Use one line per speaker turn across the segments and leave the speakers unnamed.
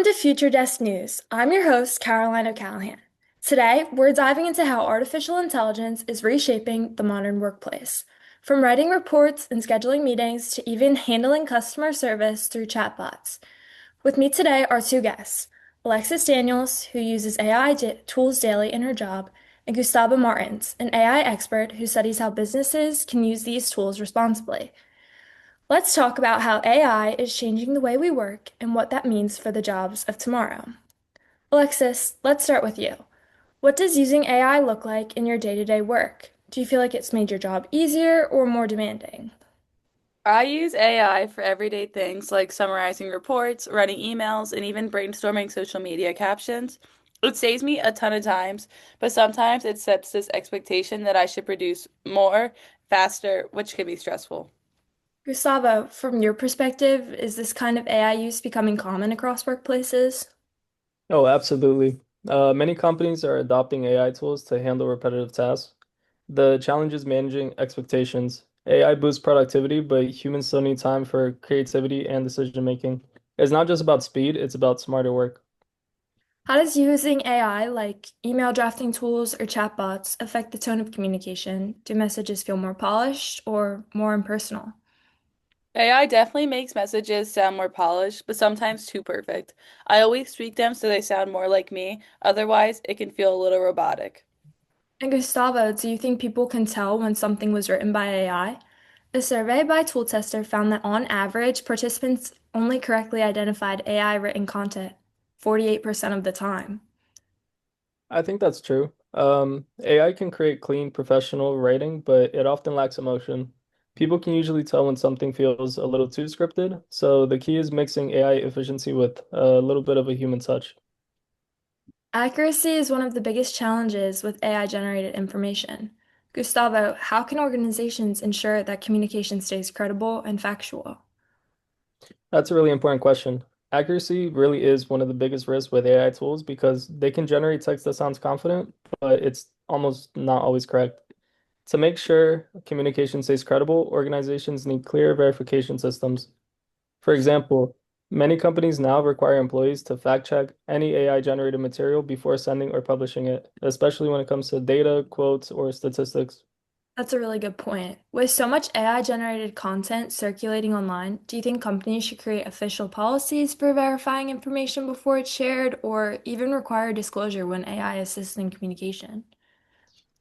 Welcome to Future Desk News. I'm your host, Caroline O'Callahan. Today, we're diving into how artificial intelligence is reshaping the modern workplace. From writing reports and scheduling meetings to even handling customer service through chatbots. With me today are two guests, Alexis Daniels, who uses AI tools daily in her job, and Gustavo Martins, an AI expert who studies how businesses can use these tools responsibly. Let's talk about how AI is changing the way we work and what that means for the jobs of tomorrow. Alexis, let's start with you. What does using AI look like in your day-to-day work? Do you feel like it's made your job easier or more demanding?
I use AI for everyday things like summarizing reports, writing emails, and even brainstorming social media captions. It saves me a ton of times, but sometimes it sets this expectation that I should produce more, faster, which can be stressful.
Gustavo, from your perspective, is this kind of AI use becoming common across workplaces?
Oh, absolutely. Many companies are adopting AI tools to handle repetitive tasks. The challenge is managing expectations. AI boosts productivity, but humans still need time for creativity and decision making. It's not just about speed, it's about smarter work.
How does using AI, like email drafting tools or chatbots, affect the tone of communication? Do messages feel more polished or more impersonal?
AI definitely makes messages sound more polished, but sometimes too perfect. I always tweak them so they sound more like me, otherwise, it can feel a little robotic.
And Gustavo, do you think people can tell when something was written by AI? A survey by Tool Tester found that on average, participants only correctly identified AI written content 48% of the time.
I think that's true. AI can create clean, professional writing, but it often lacks emotion. People can usually tell when something feels a little too scripted, so the key is mixing AI efficiency with a little bit of a human touch.
Accuracy is one of the biggest challenges with AI generated information. Gustavo, how can organizations ensure that communication stays credible and factual?
That's a really important question. Accuracy really is one of the biggest risks with AI tools because they can generate text that sounds confident, but it's almost not always correct. To make sure communication stays credible, organizations need clear verification systems. For example, many companies now require employees to fact check any AI generated material before sending or publishing it, especially when it comes to data, quotes, or statistics.
That's a really good point. With so much AI generated content circulating online, do you think companies should create official policies for verifying information before it's shared or even require disclosure when AI assists in communication?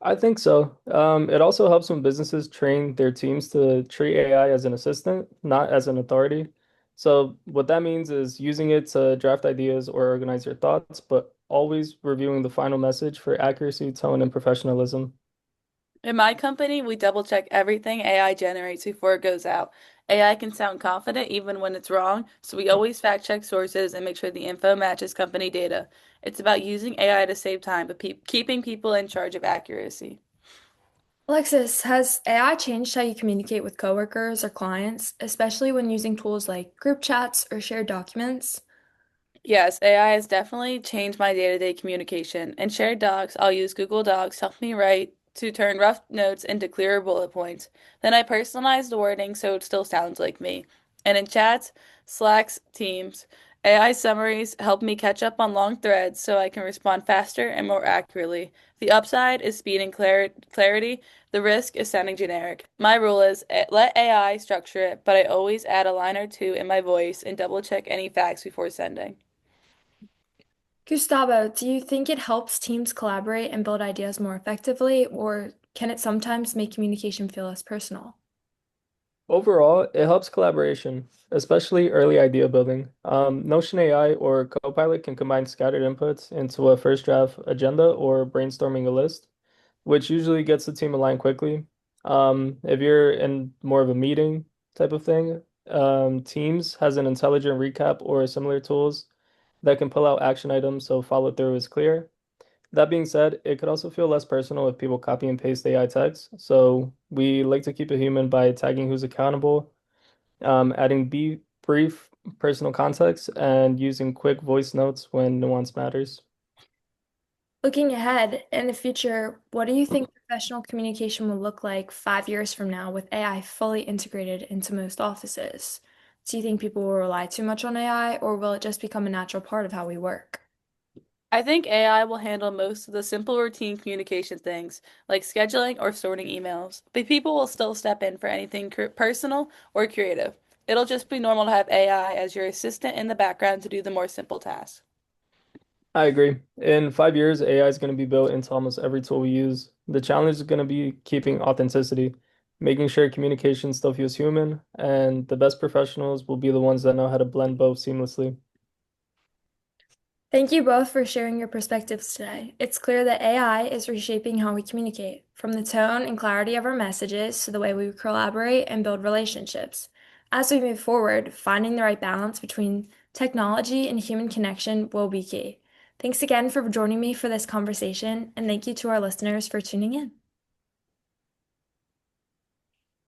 I think so. It also helps when businesses train their teams to treat AI as an assistant, not as an authority. So what that means is using it to draft ideas or organize your thoughts, but always reviewing the final message for accuracy, tone, and professionalism.
In my company, we double check everything AI generates before it goes out. AI can sound confident even when it's wrong, so we always fact check sources and make sure the info matches company data. It's about using AI to save time, but keeping people in charge of accuracy.
Alexis, has AI changed how you communicate with coworkers or clients, especially when using tools like group chats or shared documents?
Yes, AI has definitely changed my day-to-day communication. In shared docs, I'll use Google Docs to help me write to turn rough notes into clearer bullet points. Then I personalize the wording so it still sounds like me. And in chats, Slacks, Teams, AI summaries help me catch up on long threads so I can respond faster and more accurately. The upside is speed and clarity. The risk is sounding generic. My rule is let AI structure it, but I always add a line or two in my voice and double check any facts before sending.
Gustavo, do you think it helps teams collaborate and build ideas more effectively, or can it sometimes make communication feel less personal?
Overall, it helps collaboration, especially early idea building. Notion AI or Copilot can combine scattered inputs into a first draft agenda or brainstorming a list, which usually gets the team aligned quickly. If you're in more of a meeting type of thing, Teams has an intelligent recap or similar tools that can pull out action items so follow through is clear. That being said, it could also feel less personal if people copy and paste AI text. So we like to keep it human by tagging who's accountable, adding brief personal context, and using quick voice notes when nuance matters.
Looking ahead in the future, what do you think professional communication will look like 5 years from now with AI fully integrated into most offices? Do you think people will rely too much on AI, or will it just become a natural part of how we work?
I think AI will handle most of the simple routine communication things, like scheduling or sorting emails, but people will still step in for anything personal or creative. It'll just be normal to have AI as your assistant in the background to do the more simple tasks.
I agree. In 5 years, AI is going to be built into almost every tool we use. The challenge is going to be keeping authenticity, making sure communication still feels human, and the best professionals will be the ones that know how to blend both seamlessly.
Thank you both for sharing your perspectives today. It's clear that AI is reshaping how we communicate, from the tone and clarity of our messages to the way we collaborate and build relationships. As we move forward, finding the right balance between technology and human connection will be key. Thanks again for joining me for this conversation, and thank you to our listeners for tuning in.